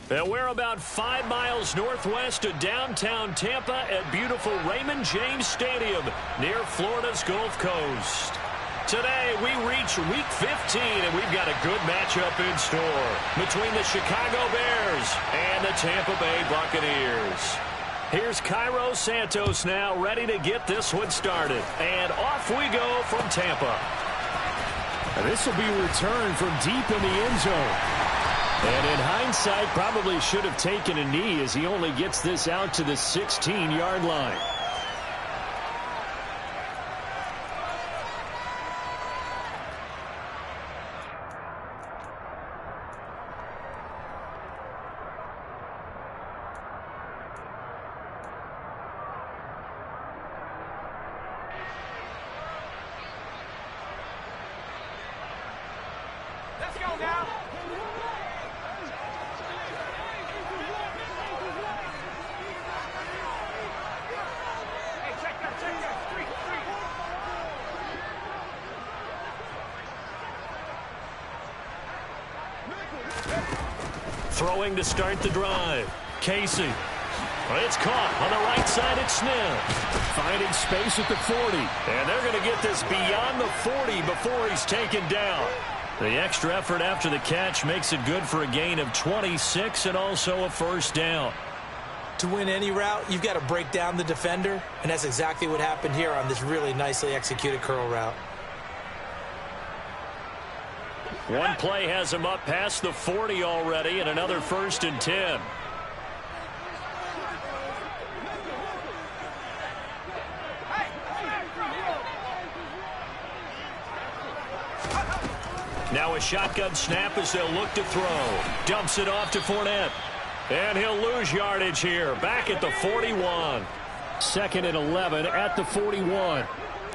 And we're about 5 miles northwest of downtown Tampa at beautiful Raymond James Stadium near Florida's Gulf Coast. Today, we reach Week 15, and we've got a good matchup in store between the Chicago Bears and the Tampa Bay Buccaneers. Here's Cairo Santos now ready to get this one started. And off we go from Tampa. This will be a return from deep in the end zone. And in hindsight, probably should have taken a knee as he only gets this out to the 16-yard line. Let's go now. Throwing to start the drive. Casey. It's caught on the right side at Smith. Finding space at the 40. And they're going to get this beyond the 40 before he's taken down. The extra effort after the catch makes it good for a gain of 26 and also a first down. To win any route, you've got to break down the defender, and that's exactly what happened here on this really nicely executed curl route. One play has him up past the 40 already, and another 1st and 10. Now a shotgun snap as they'll look to throw. Dumps it off to Fournette. And he'll lose yardage here. Back at the 41. 2nd and 11 at the 41.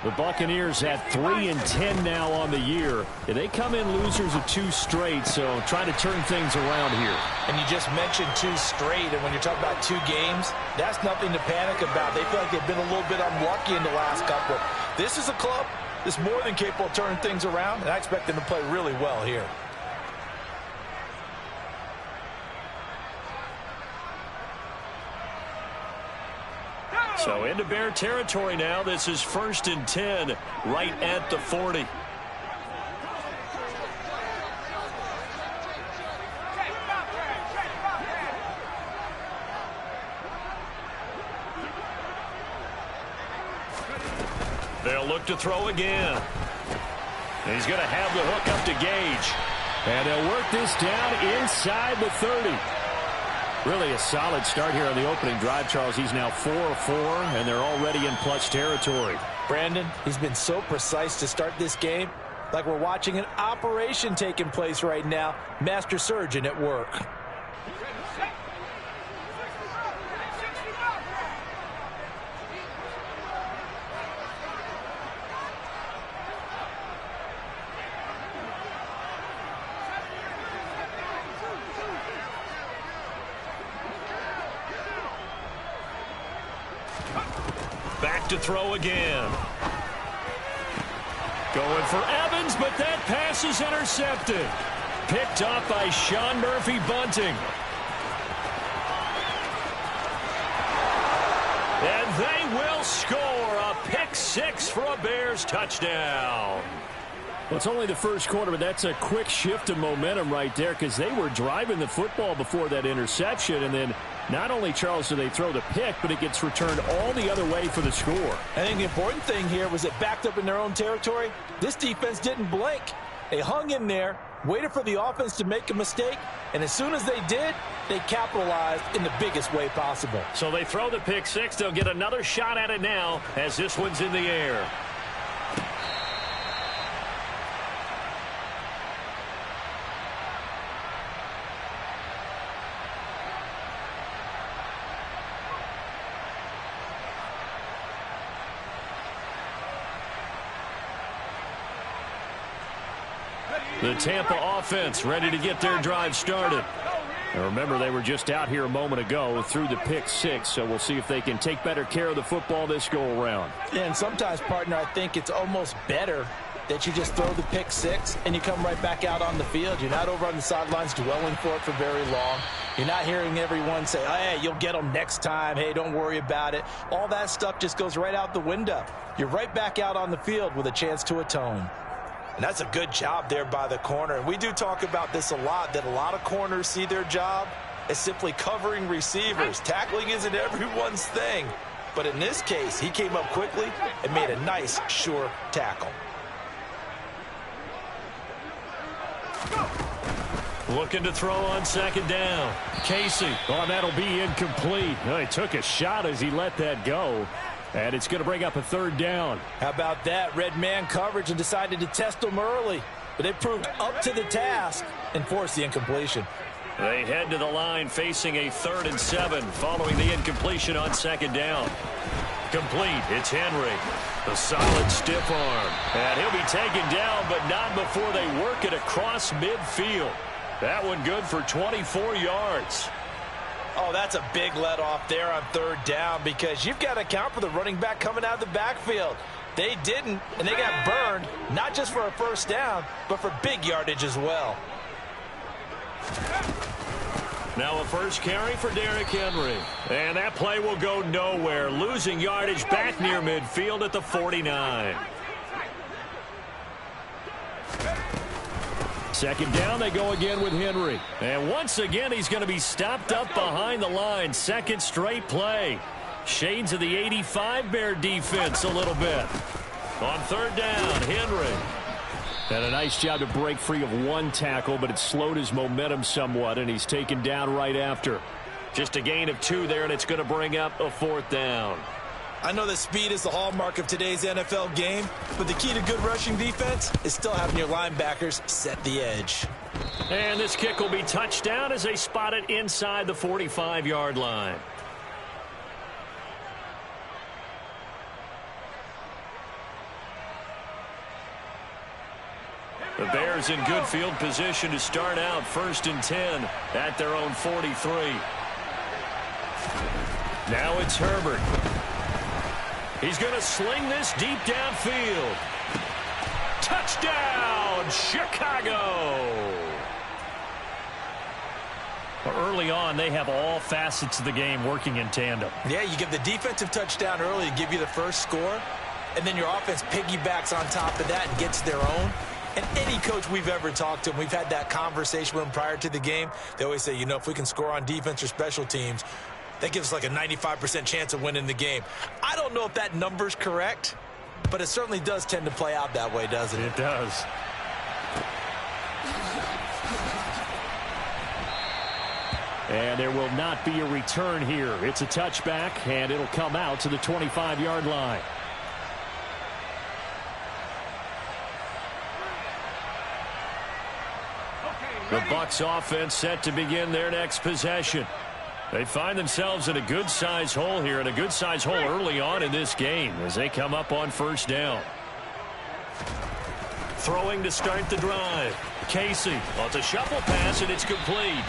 The Buccaneers at 3-10 now on the year. And they come in losers of 2 straight, so trying to turn things around here. And you just mentioned 2 straight, and when you're talking about 2 games, that's nothing to panic about. They feel like they've been a little bit unlucky in the last couple. This is a club that's more than capable of turning things around, and I expect them to play really well here. So into Bear territory now. This is 1st and 10 right at the 40. They'll look to throw again. He's going to have the hook up to Gage. And they'll work this down inside the 30. Really a solid start here on the opening drive, Charles. He's now 4 of 4, and they're already in plus territory. Brandon, he's been so precise to start this game, like we're watching an operation taking place right now. Master surgeon at work. Back to throw again. Going for Evans, but that pass is intercepted. Picked off by Sean Murphy-Bunting. And they will score a pick 6 for a Bears touchdown. Well, it's only the first quarter, but that's a quick shift of momentum right there because they were driving the football before that interception, and then not only, Charles, do they throw the pick, but it gets returned all the other way for the score. I think the important thing here was it backed up in their own territory. This defense didn't blink. They hung in there, waited for the offense to make a mistake, and as soon as they did, they capitalized in the biggest way possible. So they throw the pick 6. They'll get another shot at it now as this one's in the air. The Tampa offense ready to get their drive started. And remember, they were just out here a moment ago through the pick 6, so we'll see if they can take better care of the football this go-around. And sometimes, partner, I think it's almost better that you just throw the pick six and you come right back out on the field. You're not over on the sidelines dwelling for it for very long. You're not hearing everyone say, oh, hey, you'll get them next time. Hey, don't worry about it. All that stuff just goes right out the window. You're right back out on the field with a chance to atone. And that's a good job there by the corner. And we do talk about this a lot, that a lot of corners see their job as simply covering receivers. Tackling isn't everyone's thing. But in this case, he came up quickly and made a nice, sure tackle. Looking to throw on second down. Casey. Oh, that'll be incomplete. Oh, he took a shot as he let that go. And it's going to bring up a third down. How about that? Red man coverage and decided to test them early. But they proved up to the task and forced the incompletion. They head to the line facing a 3rd and 7 following the incompletion on second down. Complete. It's Henry. The solid stiff arm. And he'll be taken down, but not before they work it across midfield. That one good for 24 yards. Oh, that's a big let off there on 3rd down because you've got to account for the running back coming out of the backfield. They didn't, and they got burned, not just for a first down, but for big yardage as well. Now a first carry for Derrick Henry. And that play will go nowhere, losing yardage back near midfield at the 49. Second down, they go again with Henry. And once again, he's going to be stopped up behind the line. Second straight play. Shades of the 85 Bear defense a little bit. On 3rd down, Henry. And a nice job to break free of one tackle, but it slowed his momentum somewhat, and he's taken down right after. Just a gain of 2 there, and it's going to bring up a 4th down. I know that speed is the hallmark of today's NFL game, but the key to good rushing defense is still having your linebackers set the edge. And this kick will be touchdown as they spot it inside the 45-yard line. The Bears in good field position to start out 1st and 10 at their own 43. Now it's Herbert. He's going to sling this deep downfield. Touchdown, Chicago! Early on, they have all facets of the game working in tandem. Yeah, you give the defensive touchdown early to give you the first score, and then your offense piggybacks on top of that and gets their own. And any coach we've ever talked to, and we've had that conversation with them prior to the game, they always say, you know, if we can score on defense or special teams, that gives us like a 95% chance of winning the game. I don't know if that number's correct, but it certainly does tend to play out that way, doesn't it? It does. And there will not be a return here. It's a touchback, and it'll come out to the 25-yard line. The Bucs offense set to begin their next possession. They find themselves in a good-sized hole here, and a good-sized hole early on in this game as they come up on 1st down. Throwing to start the drive. Casey. Well, it's a shuffle pass, and it's complete.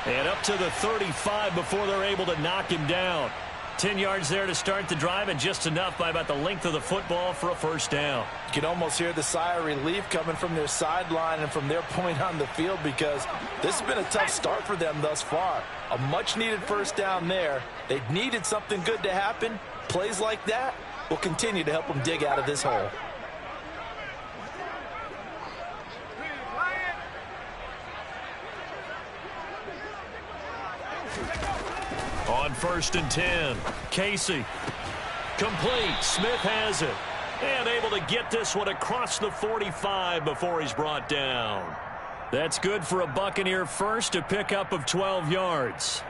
And up to the 35 before they're able to knock him down. 10 yards there to start the drive, and just enough by about the length of the football for a 1st down. You can almost hear the sigh of relief coming from their sideline and from their point on the field because this has been a tough start for them thus far. A much-needed 1st down there. They needed something good to happen. Plays like that will continue to help them dig out of this hole. On 1st and 10, Casey. Complete. Smith has it. And able to get this one across the 45 before he's brought down. That's good for a Buccaneer first, a pickup of 12 yards.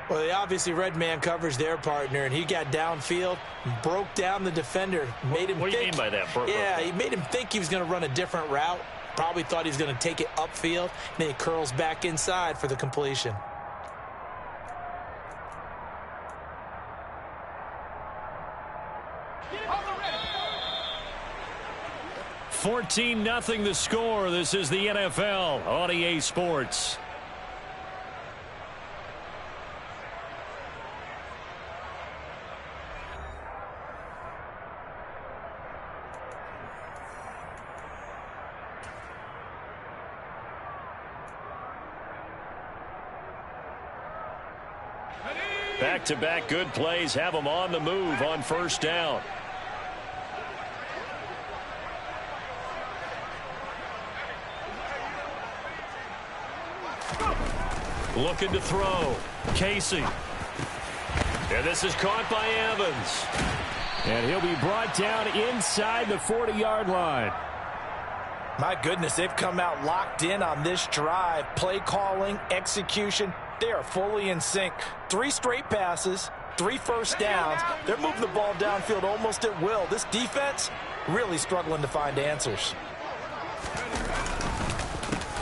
Well, they obviously red man covers their partner, and he got downfield, broke down the defender, made him What do you mean by that? Yeah, he made him think he was going to run a different route. Probably thought he was going to take it upfield, and then he curls back inside for the completion. 14-0 the score. This is the NFL on EA Sports. Back-to-back good plays have them on the move on first down. Looking to throw. Casey. And this is caught by Evans. And he'll be brought down inside the 40-yard line. My goodness, they've come out locked in on this drive. Play calling, execution, they are fully in sync. 3 straight passes, 3 first downs. They're moving the ball downfield almost at will. This defense really struggling to find answers.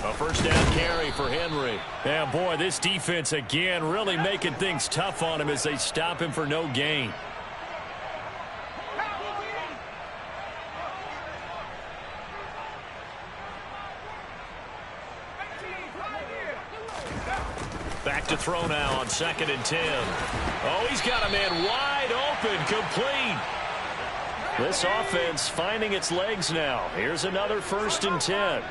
A first down carry for Henry. And boy, this defense again really making things tough on him as they stop him for no gain. Back to throw now on 2nd and 10. Oh, he's got a man wide open, complete. This offense finding its legs now. Here's another 1st and 10.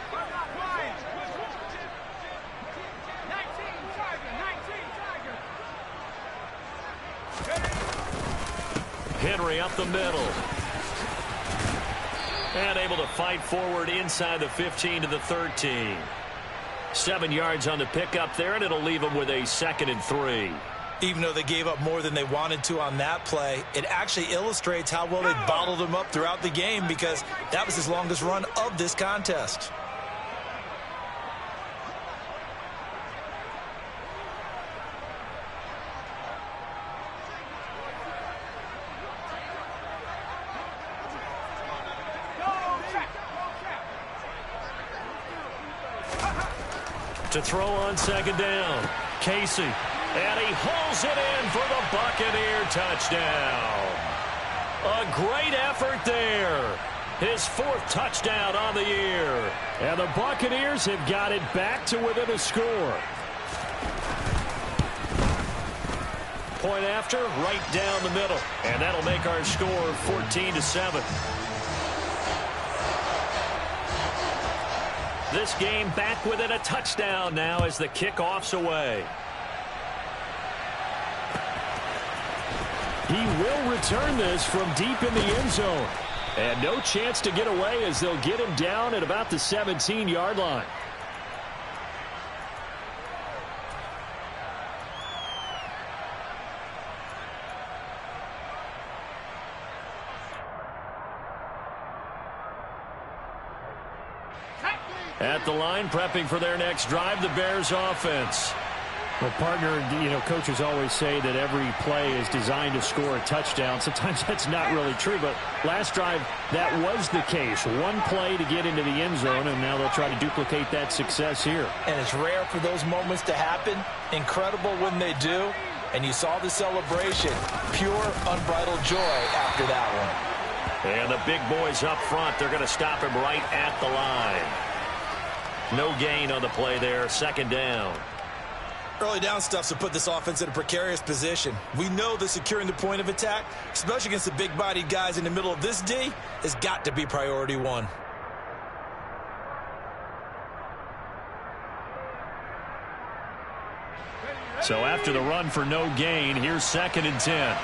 Henry up the middle. And able to fight forward inside the 15 to the 13. 7 yards on the pickup there, and it'll leave them with a 2nd and 3. Even though they gave up more than they wanted to on that play, it actually illustrates how well they bottled them up throughout the game, because that was his longest run of this contest. To throw on 2nd down. Casey. And he hauls it in for the Buccaneer touchdown. A great effort there. His 4th touchdown on the year. And the Buccaneers have got it back to within a score. Point after, right down the middle. And that'll make our score 14-7. This game back within a touchdown now as the kickoff's away. He will return this from deep in the end zone. And no chance to get away as they'll get him down at about the 17-yard line. At the line, prepping for their next drive, the Bears offense. Well, partner, coaches always say that every play is designed to score a touchdown. Sometimes that's not really true, but last drive, that was the case. One play to get into the end zone, and now they'll try to duplicate that success here. And it's rare for those moments to happen. Incredible when they do. And you saw the celebration. Pure, unbridled joy after that one. And the big boys up front, they're going to stop him right at the line. No gain on the play there, 2nd down. Early down stuff to put this offense in a precarious position. We know that securing the point of attack, especially against the big-bodied guys in the middle of this D, has got to be priority 1. So after the run for no gain, here's 2nd and 10.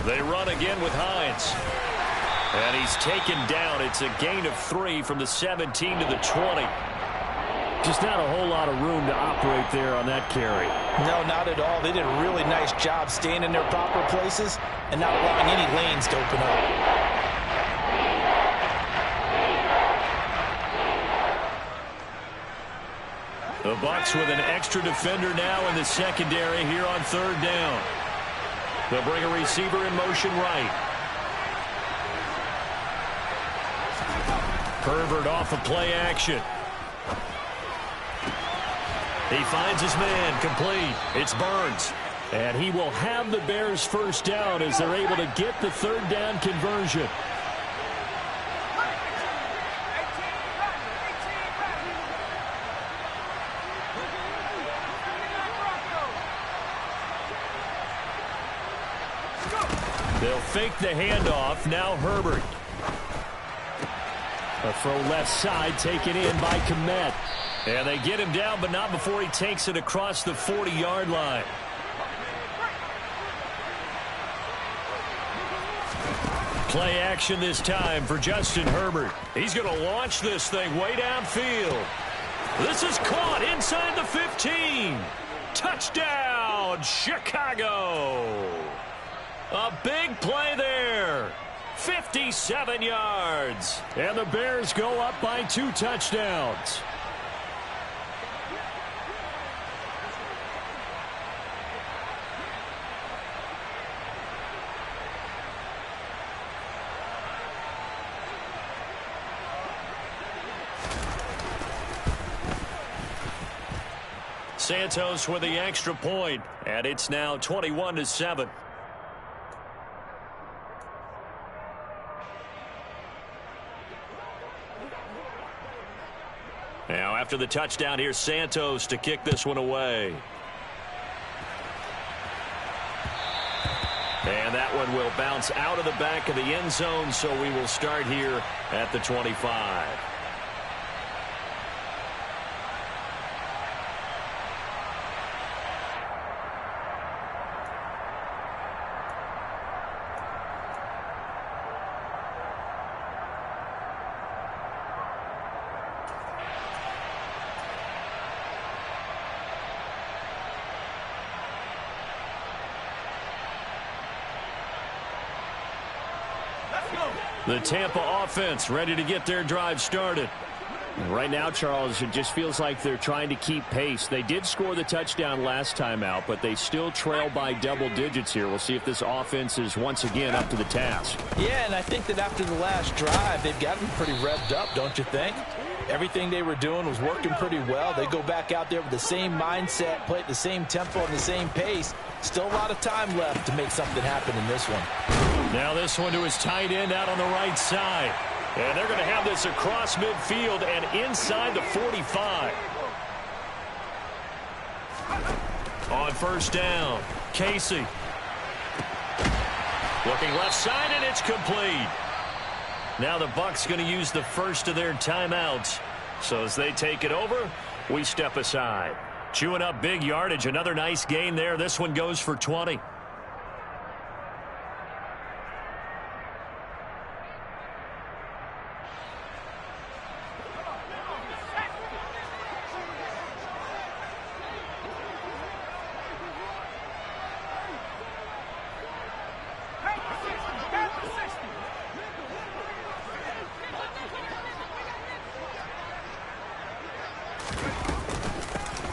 They run again with Hines. And he's taken down. It's a gain of 3 from the 17 to the 20. Just not a whole lot of room to operate there on that carry. No, not at all. They did a really nice job staying in their proper places and not allowing any lanes to open up. The Bucs with an extra defender now in the secondary here on 3rd down. They'll bring a receiver in motion right. Herbert off of play action. He finds his man, complete. It's Burns. And he will have the Bears' first down as they're able to get the 3rd down conversion. They'll fake the handoff. Now Herbert. A throw left side taken in by Kmet. And they get him down, but not before he takes it across the 40-yard line. Play action this time for Justin Herbert. He's going to launch this thing way downfield. This is caught inside the 15. Touchdown, Chicago. A big play there. 57 yards. And the Bears go up by 2 touchdowns. Santos with the extra point, and it's now 21-7. Now after the touchdown, here's Santos to kick this one away. And that one will bounce out of the back of the end zone, so we will start here at the 25. The Tampa offense ready to get their drive started. Right now, Charles, it just feels like they're trying to keep pace. They did score the touchdown last time out, but they still trail by double digits here. We'll see if this offense is once again up to the task. Yeah, and I think that after the last drive, they've gotten pretty revved up, don't you think? Everything they were doing was working pretty well. They go back out there with the same mindset, play at the same tempo and the same pace. Still a lot of time left to make something happen in this one. Now this one to his tight end out on the right side. And they're going to have this across midfield and inside the 45. On first down, Casey. Looking left side, and it's complete. Now the Bucs going to use the first of their timeouts. So as they take it over, we step aside. Chewing up big yardage. Another nice gain there. This one goes for 20.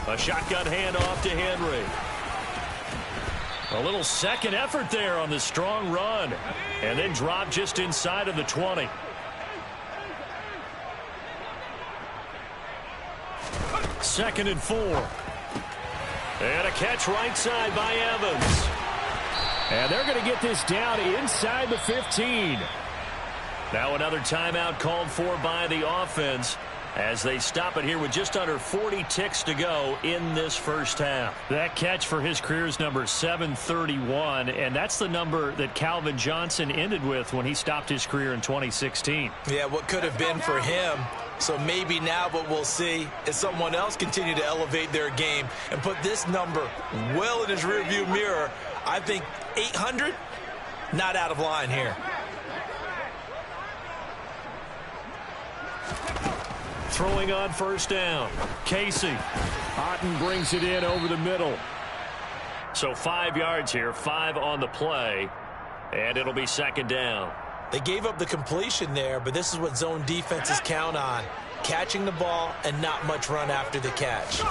A shotgun handoff to Henry. A little second effort there on the strong run. And then drop just inside of the 20. Second and 4. And a catch right side by Evans. And they're going to get this down inside the 15. Now another timeout called for by the offense, as they stop it here with just under 40 ticks to go in this first half. That catch for his career is number 731, and that's the number that Calvin Johnson ended with when he stopped his career in 2016. Yeah, what could have been for him. So maybe now what we'll see is someone else continue to elevate their game and put this number well in his rearview mirror. I think 800, not out of line here. Throwing on first down, Casey. Otten brings it in over the middle. So 5 yards here, 5 on the play, and it'll be second down. They gave up the completion there, but this is what zone defenses count on. Catching the ball and not much run after the catch.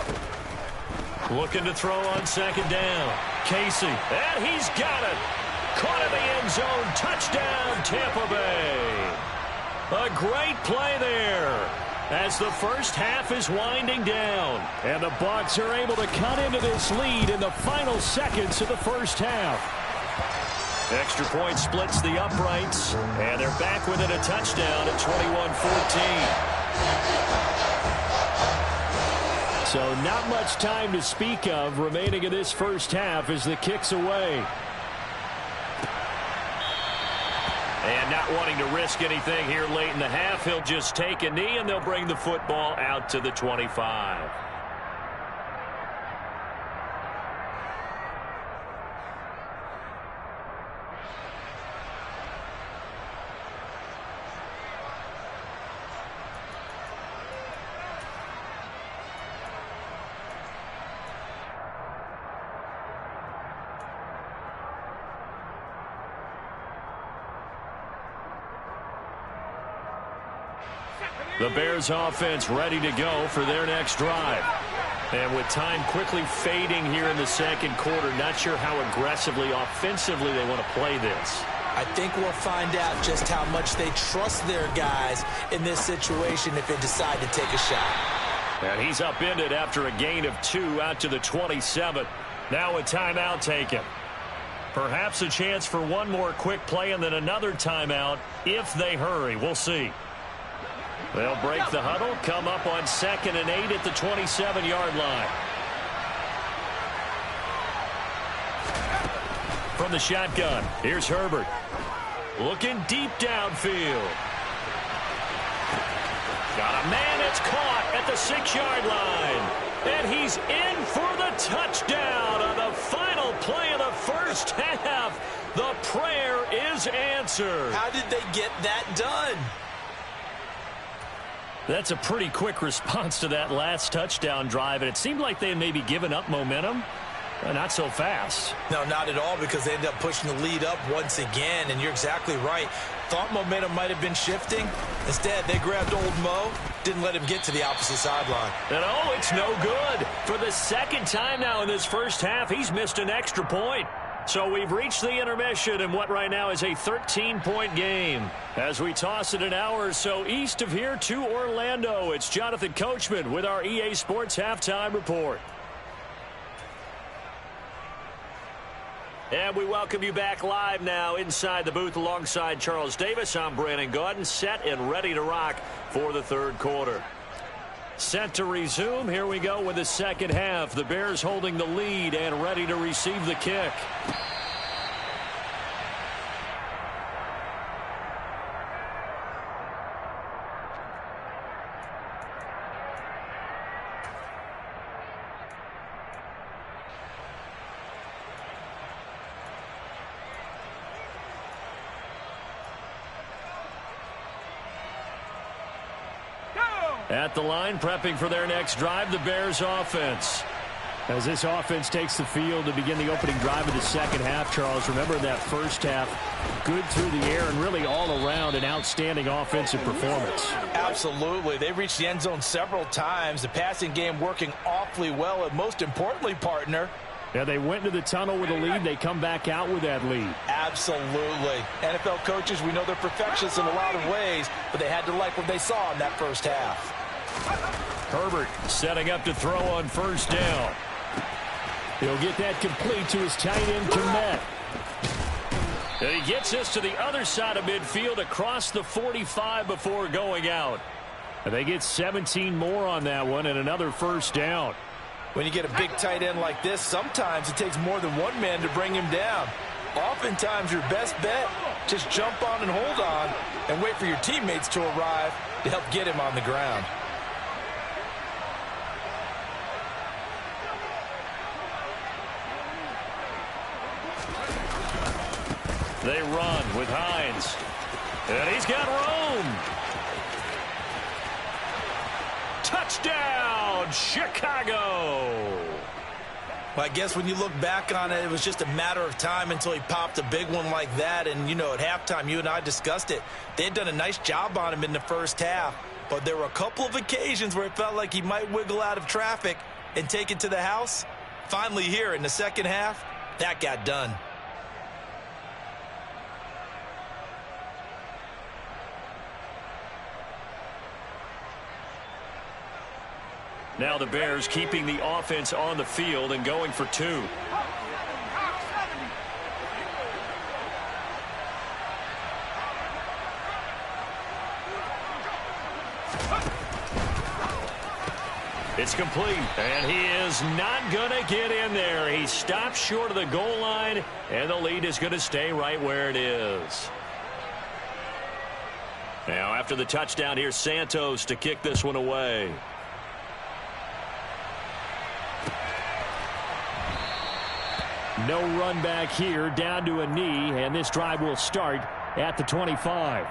Looking to throw on second down, Casey. And he's got it. Caught in the end zone. Touchdown, Tampa Bay. A great play there, as the first half is winding down. And the Bucs are able to cut into this lead in the final seconds of the first half. Extra point splits the uprights, and they're back within a touchdown at 21-14. So not much time to speak of remaining in this first half as the kick's away. Not wanting to risk anything here late in the half, he'll just take a knee, and they'll bring the football out to the 25. The Bears offense ready to go for their next drive. And with time quickly fading here in the second quarter, not sure how aggressively, offensively they want to play this. I think we'll find out just how much they trust their guys in this situation if they decide to take a shot. And he's upended after a gain of 2 out to the 27. Now a timeout taken. Perhaps a chance for one more quick play and then another timeout if they hurry. We'll see. They'll break the huddle, come up on 2nd and 8 at the 27-yard line. From the shotgun, here's Herbert. Looking deep downfield. Got a man, it's caught at the 6-yard line. And he's in for the touchdown on the final play of the first half. The prayer is answered. How did they get that done? That's a pretty quick response to that last touchdown drive, and it seemed like they had maybe given up momentum. Not so fast. No, not at all, because they ended up pushing the lead up once again, and you're exactly right. Thought momentum might have been shifting. Instead, they grabbed old Mo, didn't let him get to the opposite sideline. And oh, it's no good. For the second time now in this first half, he's missed an extra point. So we've reached the intermission in what right now is a 13-point game. As we toss it an hour or so east of here to Orlando, it's Jonathan Coachman with our EA Sports Halftime Report. And we welcome you back live now inside the booth alongside Charles Davis. I'm Brandon Gaudin, set and ready to rock for the third quarter. Set to resume. Here we go with the second half. The Bears holding the lead and ready to receive the kick. At the line, prepping for their next drive, the Bears offense. As this offense takes the field to begin the opening drive of the second half, Charles, remember that first half, good through the air and really all around an outstanding offensive performance. Absolutely. They reached the end zone several times. The passing game working awfully well, and most importantly, partner, yeah, they went into the tunnel with a lead. They come back out with that lead. Absolutely. NFL coaches, we know they're perfectionists in a lot of ways, but they had to like what they saw in that first half. Herbert setting up to throw on first down. He'll get that complete to his tight end, Komet. And he gets us to the other side of midfield across the 45 before going out. And they get 17 more on that one and another first down. When you get a big tight end like this, sometimes it takes more than one man to bring him down. Oftentimes, your best bet, just jump on and hold on and wait for your teammates to arrive to help get him on the ground. They run with Hines. And he's got room. Touchdown, Chicago. Well, I guess when you look back on it, it was just a matter of time until he popped a big one like that. And, you know, at halftime, you and I discussed it. They had done a nice job on him in the first half. But there were a couple of occasions where it felt like he might wiggle out of traffic and take it to the house. Finally here in the second half, that got done. Now the Bears keeping the offense on the field and going for two. It's complete, and he is not going to get in there. He stops short of the goal line, and the lead is going to stay right where it is. Now after the touchdown, here's Santos to kick this one away. No run back here, down to a knee, and this drive will start at the 25.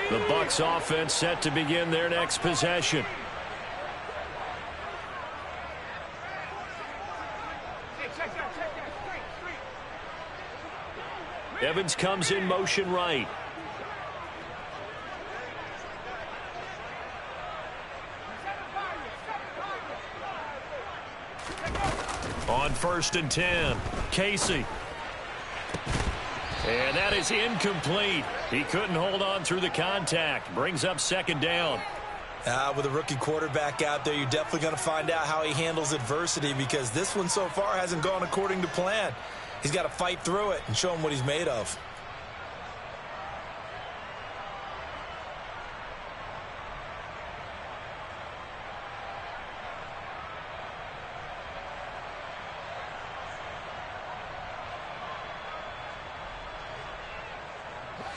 The Bucs offense set to begin their next possession. Evans comes in motion right. On 1st and 10, Casey. And that is incomplete. He couldn't hold on through the contact. Brings up 2nd down. With a rookie quarterback out there, you're definitely going to find out how he handles adversity, because this one so far hasn't gone according to plan. He's got to fight through it and show him what he's made of.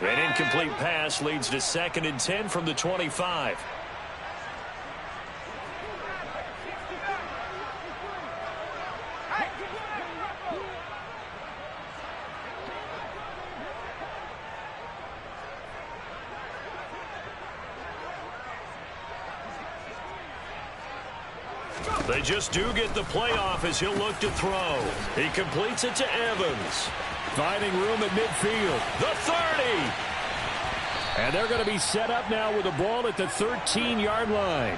An incomplete pass leads to 2nd and 10 from the 25. They just do get the playoff as he'll look to throw. He completes it to Evans. Finding room at midfield. The 30. And they're going to be set up now with the ball at the 13-yard line.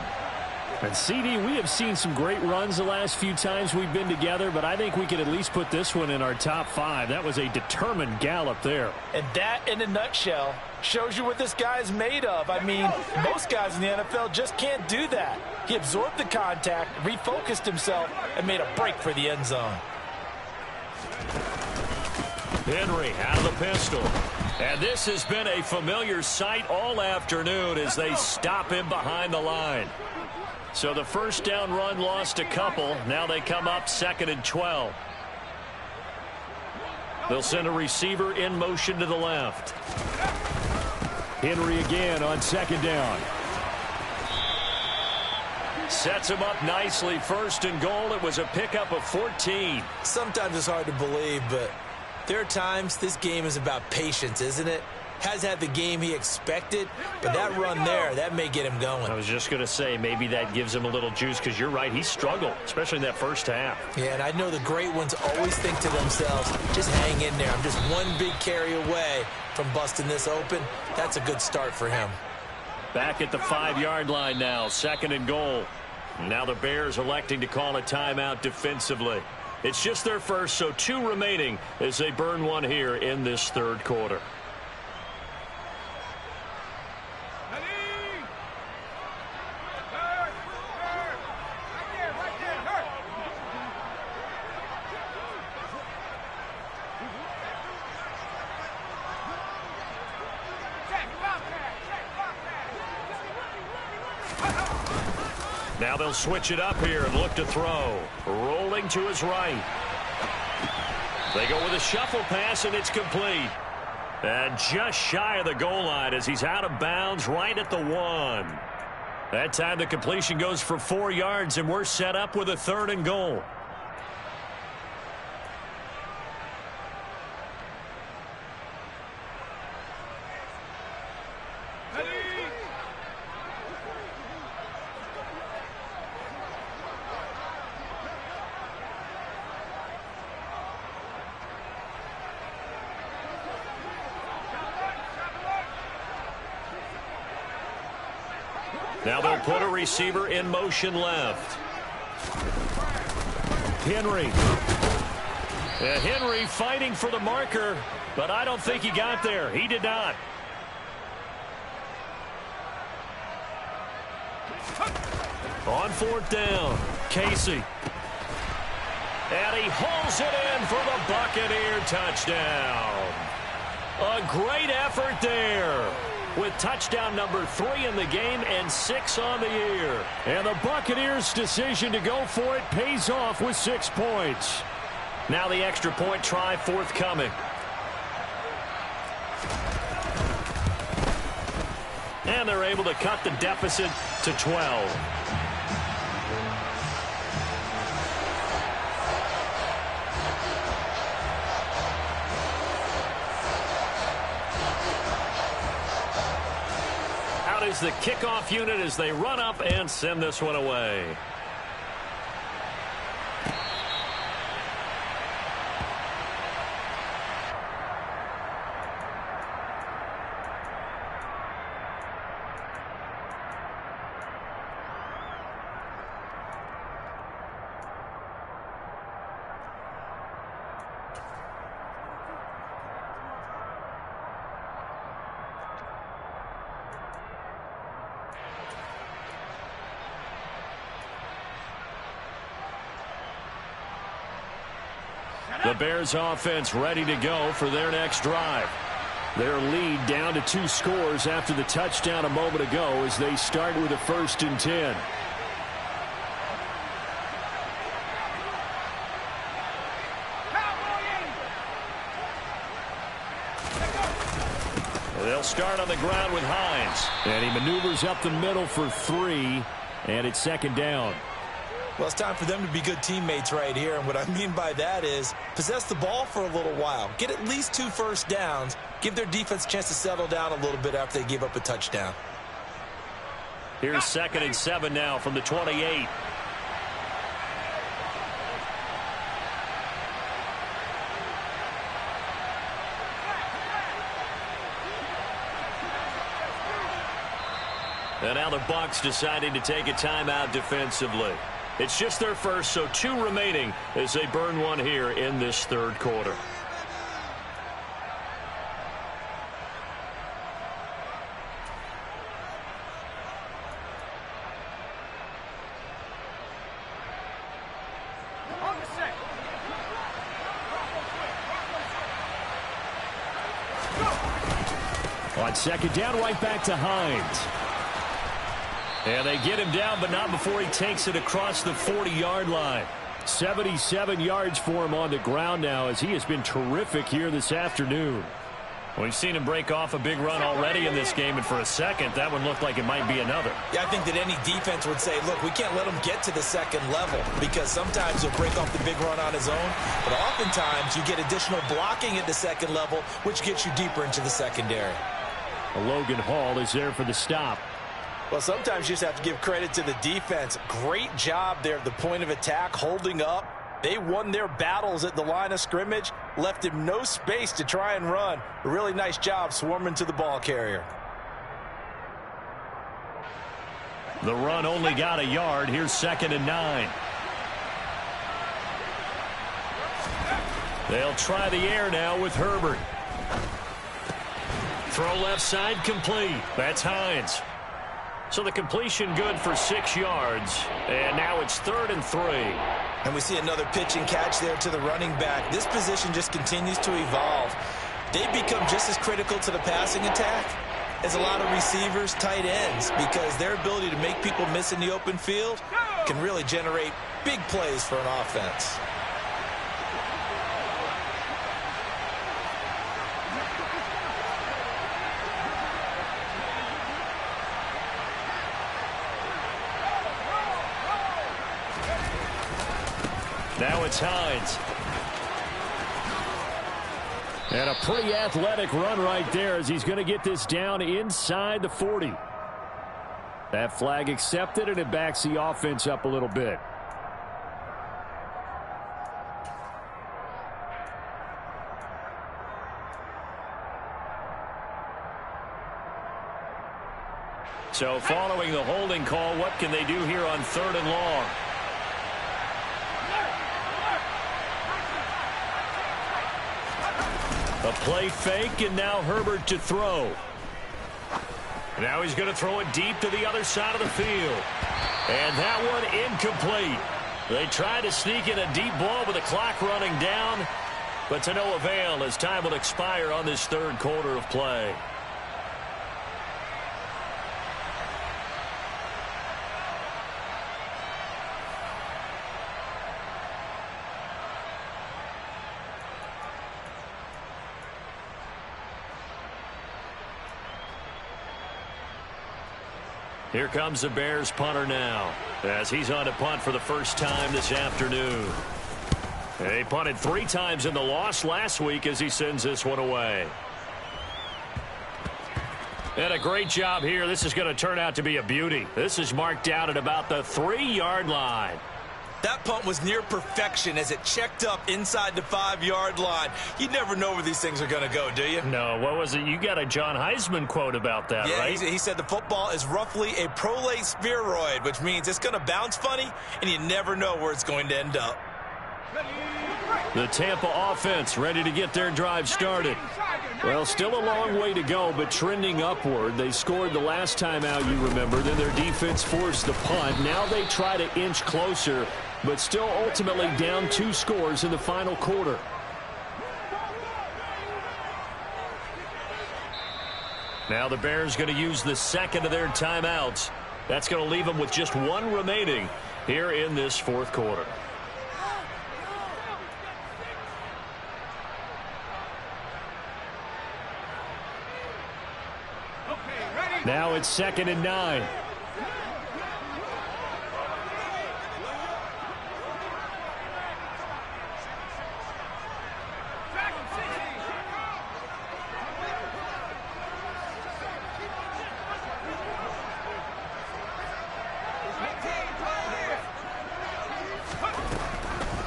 And CD, we have seen some great runs the last few times we've been together, but I think we could at least put this one in our top 5. That was a determined gallop there. And that, in a nutshell, shows you what this guy is made of. I mean, most guys in the NFL just can't do that. He absorbed the contact, refocused himself, and made a break for the end zone. Henry out of the pistol. And this has been a familiar sight all afternoon as they stop him behind the line. So the 1st down run lost a couple. Now they come up 2nd and 12. They'll send a receiver in motion to the left. Henry again on 2nd down. Sets him up nicely. 1st and goal. It was a pickup of 14. Sometimes it's hard to believe, but there are times this game is about patience, isn't it? Has had the game he expected, but that run there, that may get him going. I was just going to say, maybe that gives him a little juice, because you're right, he struggled, especially in that 1st half. Yeah, and I know the great ones always think to themselves, just hang in there. I'm just one big carry away from busting this open. That's a good start for him. Back at the 5-yard line now, 2nd and goal. Now the Bears electing to call a timeout defensively. It's just their first, so 2 remaining as they burn one here in this 3rd quarter. Now they'll switch it up here and look to throw. Rolling to his right. They go with a shuffle pass, and it's complete. And just shy of the goal line as he's out of bounds right at the 1. That time the completion goes for 4 yards, and we're set up with a 3rd and goal. Now they'll put a receiver in motion left. Henry. And Henry fighting for the marker, but I don't think he got there. He did not. On 4th down, Casey. And he holds it in for the Buccaneer touchdown. A great effort there, with touchdown number 3 in the game and 6 on the year. And the Buccaneers' decision to go for it pays off with 6 points. Now the extra point try forthcoming. And they're able to cut the deficit to 12. Out is the kickoff unit as they run up and send this one away. The Bears offense ready to go for their next drive. Their lead down to 2 scores after the touchdown a moment ago as they start with a 1st and 10. They'll start on the ground with Hines. And he maneuvers up the middle for 3, and it's 2nd down. Well, it's time for them to be good teammates right here. And what I mean by that is possess the ball for a little while. Get at least 2 first downs. Give their defense a chance to settle down a little bit after they give up a touchdown. Here's 2nd and 7 now from the 28. And now the Bucs deciding to take a timeout defensively. It's just their first, so 2 remaining as they burn one here in this 3rd quarter. On 2nd down, right back to Hines. And they get him down, but not before he takes it across the 40-yard line. 77 yards for him on the ground now as he has been terrific here this afternoon. We've seen him break off a big run already in this game, and for a second, that one looked like it might be another. Yeah, I think that any defense would say, look, we can't let him get to the 2nd level because sometimes he'll break off the big run on his own, but oftentimes you get additional blocking at the 2nd level, which gets you deeper into the secondary. Logan Hall is there for the stop. Well, sometimes you just have to give credit to the defense. Great job there at the point of attack, holding up. They won their battles at the line of scrimmage, left him no space to try and run. A really nice job swarming to the ball carrier. The run only got a yard. Here's 2nd and 9. They'll try the air now with Herbert. Throw left side complete. That's Hines. So the completion good for 6 yards. And now it's 3rd and 3. And we see another pitch and catch there to the running back. This position just continues to evolve. They've become just as critical to the passing attack as a lot of receivers, tight ends, because their ability to make people miss in the open field can really generate big plays for an offense. Now it's Hines. And a pretty athletic run right there as he's going to get this down inside the 40. That flag accepted, and it backs the offense up a little bit. So following the holding call, what can they do here on 3rd and long? A play fake, and now Herbert to throw. Now he's going to throw it deep to the other side of the field. And that one incomplete. They try to sneak in a deep ball with the clock running down, but to no avail as time will expire on this 3rd quarter of play. Here comes the Bears punter now, as he's on to punt for the first time this afternoon. He punted 3 times in the loss last week as he sends this one away. And a great job here. This is going to turn out to be a beauty. This is marked out at about the 3-yard line. That punt was near perfection as it checked up inside the 5-yard line. You never know where these things are going to go, do you? No, what was it? You got a John Heisman quote about that, right? Yeah, he said the football is roughly a prolate spheroid, which means it's going to bounce funny, and you never know where it's going to end up. The Tampa offense ready to get their drive started. Well, still a long way to go, but trending upward. They scored the last time out, you remember. Then their defense forced the punt. Now they try to inch closer, but still ultimately down 2 scores in the final quarter. Now the Bears going to use the second of their timeouts. That's going to leave them with just 1 remaining here in this 4th quarter. Now it's 2nd and 9.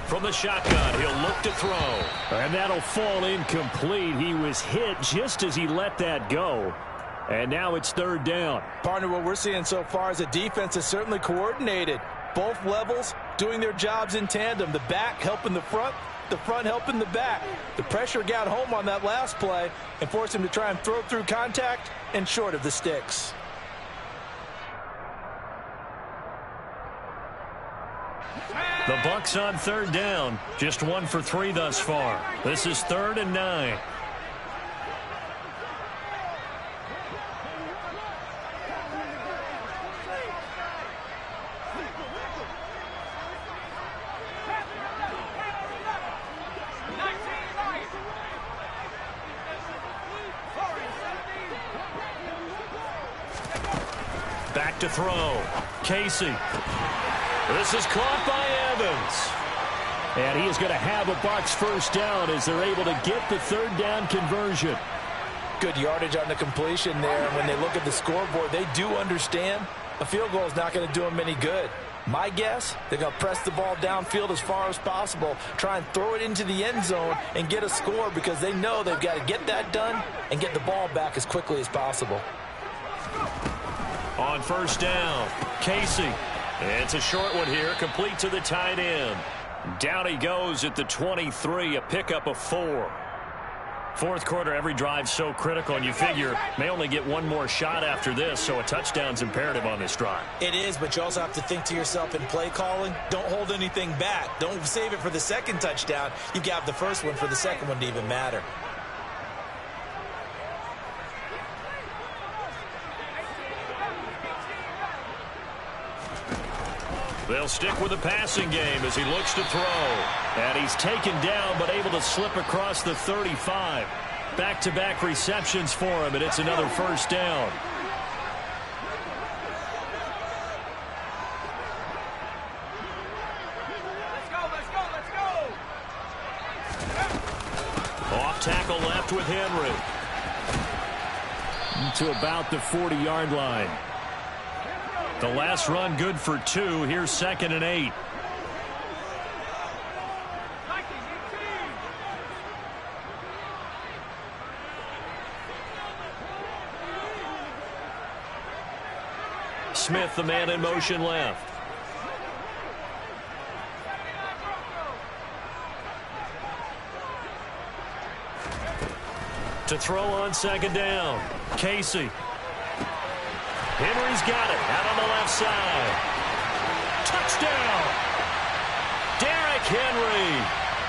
From the shotgun, he'll look to throw. And that'll fall incomplete. He was hit just as he let that go. And now it's 3rd down. Partner, what we're seeing so far is the defense is certainly coordinated. Both levels doing their jobs in tandem. The back helping the front helping the back. The pressure got home on that last play and forced him to try and throw through contact and short of the sticks. The Bucs on 3rd down. Just 1 for 3 thus far. This is 3rd and 9. Back to throw. Casey. This is caught by Evans. And he is going to have a Bucs first down as they're able to get the 3rd down conversion. Good yardage on the completion there. And when they look at the scoreboard, they do understand a field goal is not going to do them any good. My guess, they're going to press the ball downfield as far as possible, try and throw it into the end zone and get a score because they know they've got to get that done and get the ball back as quickly as possible. On 1st down, Casey. It's a short one here, complete to the tight end. Down he goes at the 23, a pickup of 4. 4th quarter, every drive so critical, and you figure may only get 1 more shot after this, so a touchdown's imperative on this drive. It is, but you also have to think to yourself in play calling, don't hold anything back. Don't save it for the 2nd touchdown. You got the 1st one for the 2nd one to even matter. They'll stick with the passing game as he looks to throw. And he's taken down but able to slip across the 35. Back-to-back receptions for him, and it's another 1st down. Let's go. Off tackle left with Henry. To about the 40-yard line. The last run good for 2. Here's 2nd and 8. Smith, the man in motion left. To throw on 2nd down. Casey. Henry's got it out on the left side. Touchdown! Derrick Henry,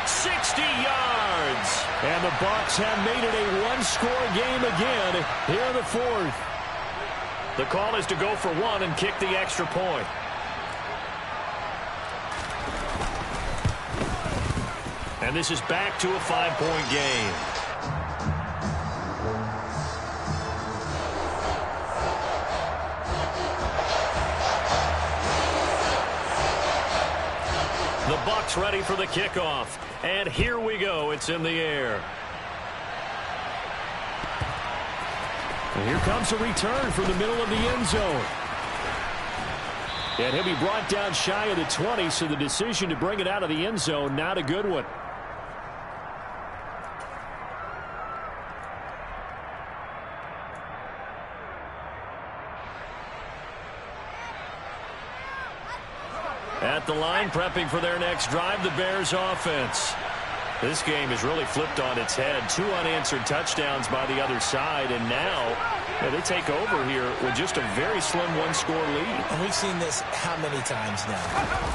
60 yards. And the Bucs have made it a 1-score game again here in the 4th. The call is to go for 1 and kick the extra point. And this is back to a 5-point game. Bucs ready for the kickoff. And here we go. It's in the air. And here comes a return from the middle of the end zone. And he'll be brought down shy of the 20, so the decision to bring it out of the end zone, not a good one. At the line, prepping for their next drive, the Bears offense. This game has really flipped on its head. 2 unanswered touchdowns by the other side, and now they take over here with just a very slim one-score lead. And we've seen this how many times now?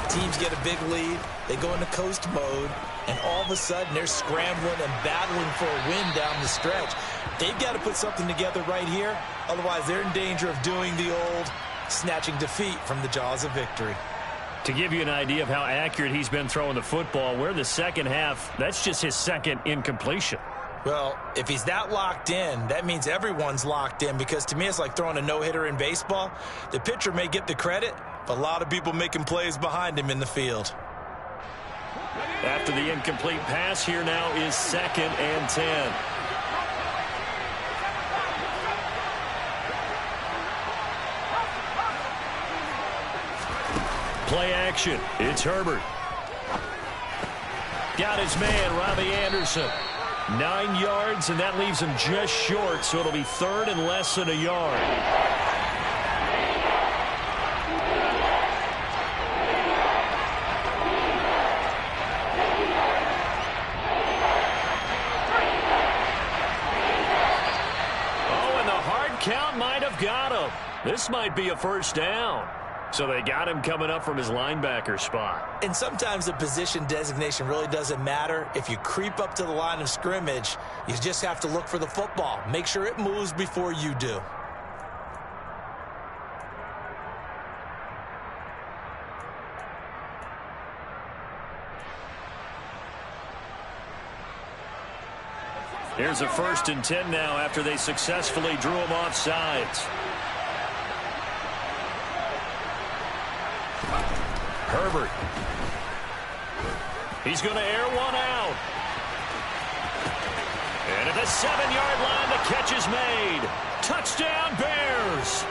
Teams get a big lead, they go into coast mode, and all of a sudden they're scrambling and battling for a win down the stretch. They've got to put something together right here, otherwise they're in danger of doing the old snatching defeat from the jaws of victory. To give you an idea of how accurate he's been throwing the football, we're in the second half. That's just his second incompletion. Well, if he's that locked in, that means everyone's locked in, because to me it's like throwing a no-hitter in baseball. The pitcher may get the credit, but a lot of people making plays behind him in the field. After the incomplete pass, here now is 2nd and 10. Play action. It's Herbert. Got his man, Robbie Anderson. 9 yards, and that leaves him just short, so it'll be 3rd and less than a yard. Oh, and the hard count might have got him. This might be a first down. So they got him coming up from his linebacker spot. And sometimes the position designation really doesn't matter. If you creep up to the line of scrimmage, you just have to look for the football. Make sure it moves before you do. Here's a 1st and 10 now after they successfully drew him off sides. Herbert. He's going to air one out. And at the 7-yard line, the catch is made. Touchdown, Bears.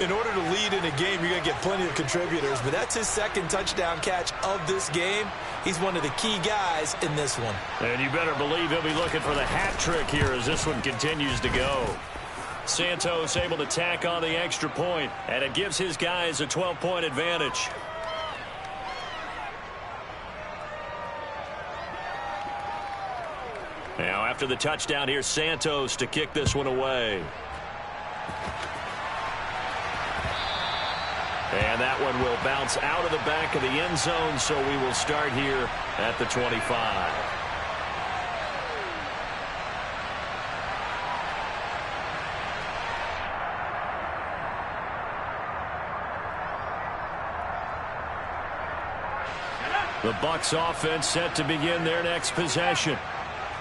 In order to lead in a game, you're going to get plenty of contributors, but that's his 2nd touchdown catch of this game. He's one of the key guys in this one. And you better believe he'll be looking for the hat trick here as this one continues to go. Santos able to tack on the extra point, and it gives his guys a 12-point advantage. Now, after the touchdown, here's Santos to kick this one away. And that one will bounce out of the back of the end zone, so we will start here at the 25. The Bucs offense set to begin their next possession.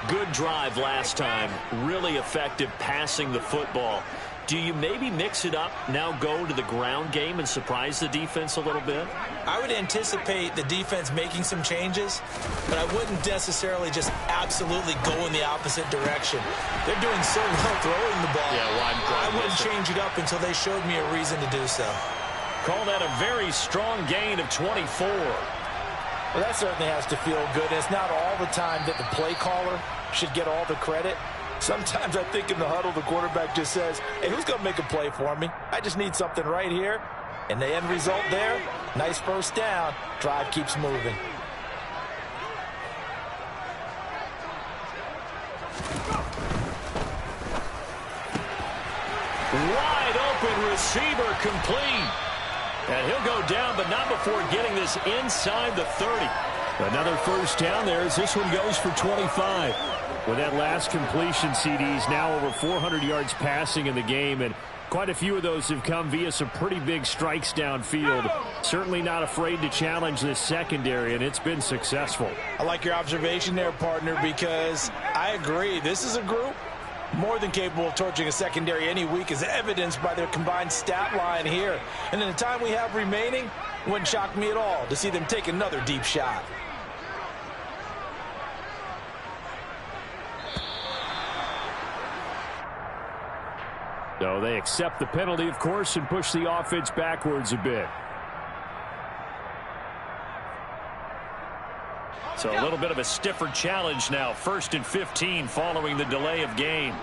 Good drive last time. Really effective passing the football. Do you maybe mix it up, now go to the ground game and surprise the defense a little bit? I would anticipate the defense making some changes, but I wouldn't necessarily just absolutely go in the opposite direction. They're doing so well throwing the ball. Yeah, well, I wouldn't change it up until they showed me a reason to do so. Call that a very strong gain of 24. Well, that certainly has to feel good. It's not all the time that the play caller should get all the credit. Sometimes I think in the huddle, the quarterback just says, hey, who's going to make a play for me? I just need something right here. And the end result there, nice first down. Drive keeps moving. Wide open receiver complete. And he'll go down, but not before getting this inside the 30. Another first down there as this one goes for 25. With that last completion, CDs now over 400 yards passing in the game, and quite a few of those have come via some pretty big strikes downfield. Certainly not afraid to challenge this secondary, and it's been successful. I like your observation there, partner, because I agree. This is a group More than capable of torching a secondary any week, as evidenced by their combined stat line here. And in the time we have remaining, it wouldn't shock me at all to see them take another deep shot. So they accept the penalty, of course, and push the offense backwards a bit. So a little bit of a stiffer challenge now. 1st and 15 following the delay of game.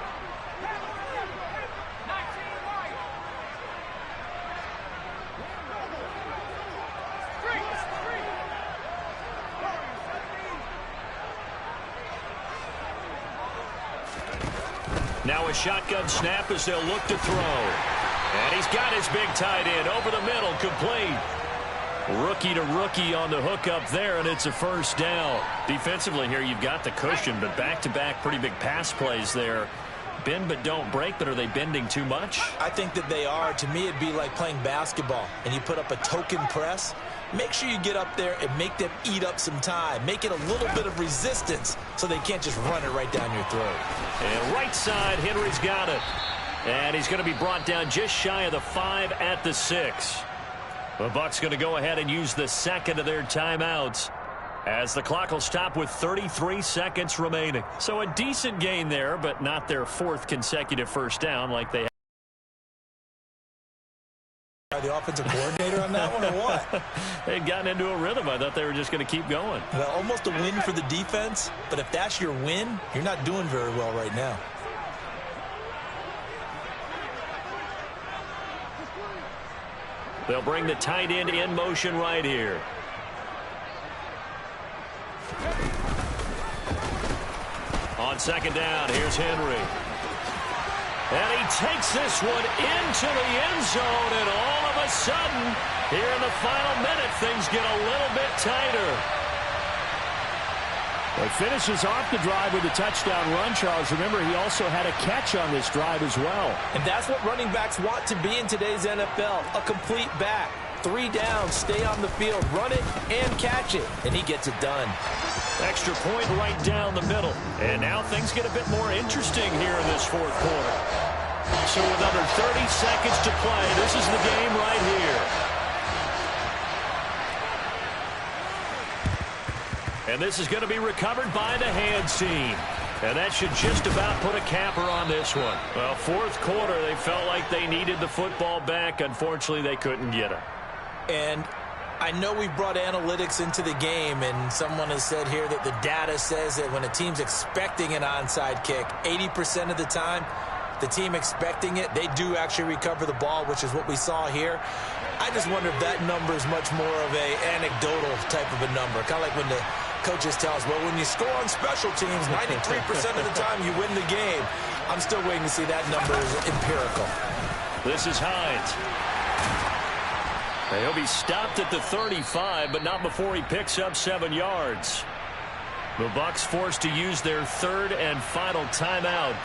Now a shotgun snap as they'll look to throw. And he's got his big tight end over the middle, complete. Rookie to rookie on the hookup there, and it's a first down. Defensively here, you've got the cushion, but back-to-back pretty big pass plays there. Bend but don't break, but are they bending too much? I think that they are. To me, it'd be like playing basketball, and you put up a token press. Make sure you get up there and make them eat up some time. Make it a little bit of resistance so they can't just run it right down your throat. And right side, Henry's got it. And he's going to be brought down just shy of the 5 at the 6. The Bucs going to go ahead and use the second of their timeouts as the clock will stop with 33 seconds remaining. So a decent gain there, but not their 4th consecutive first down like they had. The offensive coordinator on that one or what? They'd gotten into a rhythm. I thought they were just going to keep going. Well, almost a win for the defense, but if that's your win, you're not doing very well right now. They'll bring the tight end in motion right here. On second down, here's Henry. And he takes this one into the end zone, and all of a sudden, here in the final minute, things get a little bit tighter. He finishes off the drive with a touchdown run, Charles. Remember, he also had a catch on this drive as well. And that's what running backs want to be in today's NFL, a complete back. 3 downs, stay on the field, run it, and catch it. And he gets it done. Extra point right down the middle. And now things get a bit more interesting here in this 4th quarter. So with under 30 seconds to play, this is the game right here. And this is going to be recovered by the hands team. And that should just about put a capper on this one. Well, 4th quarter, they felt like they needed the football back. Unfortunately, they couldn't get it. And I know we've brought analytics into the game, and someone has said here that the data says that when a team's expecting an onside kick, 80% of the time, the team expecting it, they do actually recover the ball, which is what we saw here. I just wonder if that number is much more of a anecdotal type of a number, kind of like when the coaches tell us, well, when you score on special teams, 93% of the time you win the game. I'm still waiting to see that number is empirical. This is Hines. He'll be stopped at the 35, but not before he picks up 7 yards. The Bucs forced to use their 3rd and final timeout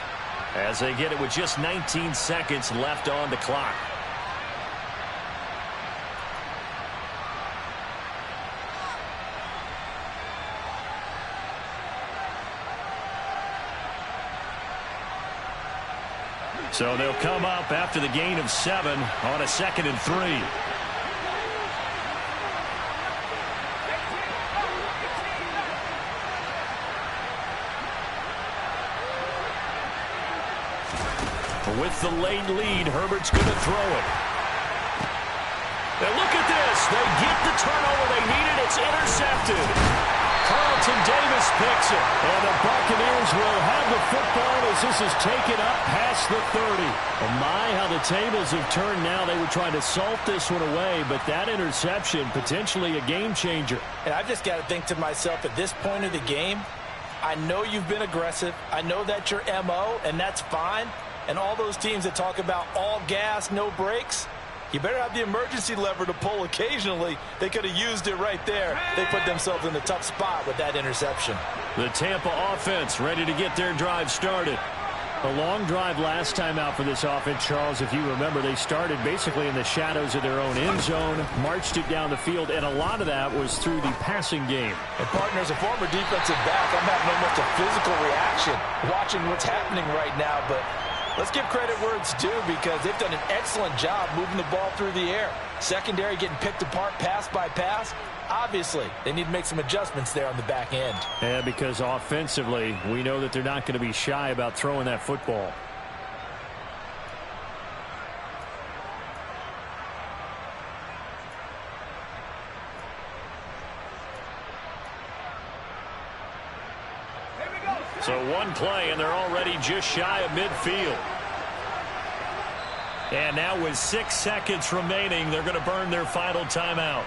as they get it with just 19 seconds left on the clock. So they'll come up after the gain of 7 on a 2nd and 3. With the late lead, Herbert's going to throw it. Now look at this. They get the turnover they needed. It's intercepted. Carlton Davis picks it. And the Buccaneers will have the football as this is taken up past the 30. Oh my, how the tables have turned now. They were trying to salt this one away, but that interception, potentially a game changer. And I've just got to think to myself, at this point of the game, I know you've been aggressive. I know that's your MO, and that's fine. And all those teams that talk about all gas, no brakes, you better have the emergency lever to pull occasionally. They could have used it right there. They put themselves in a tough spot with that interception. The Tampa offense ready to get their drive started. A long drive last time out for this offense, Charles. If you remember, they started basically in the shadows of their own end zone, marched it down the field, and a lot of that was through the passing game. And, partner, as a former defensive back, I'm having almost a physical reaction watching what's happening right now. But let's give credit where it's due because they've done an excellent job moving the ball through the air. Secondary getting picked apart pass by pass. Obviously, they need to make some adjustments there on the back end. Yeah, because offensively, we know that they're not going to be shy about throwing that football. So one play, and they're already just shy of midfield. And now with 6 seconds remaining, they're going to burn their final timeout.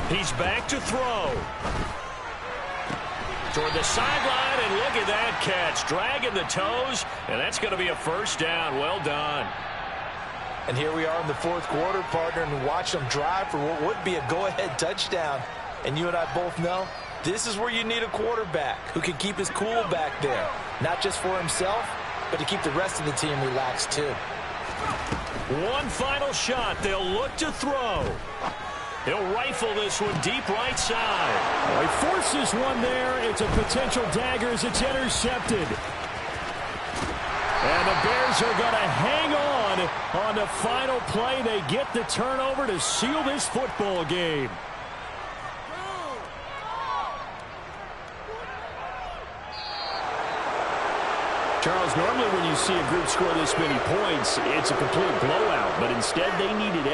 He's back to throw. Toward the sideline, and look at that catch. Dragging the toes, and that's going to be a first down. Well done. And here we are in the fourth quarter, partner, and watch them drive for what would be a go-ahead touchdown. And you and I both know this is where you need a quarterback who can keep his cool back there. Not just for himself, but to keep the rest of the team relaxed too. One final shot. They'll look to throw. He'll rifle this one deep right side. Well, he forces one there. It's a potential dagger as it's intercepted. And the Bears are going to hang on the final play. They get the turnover to seal this football game. Charles, normally when you see a group score this many points, it's a complete blowout. But instead, they needed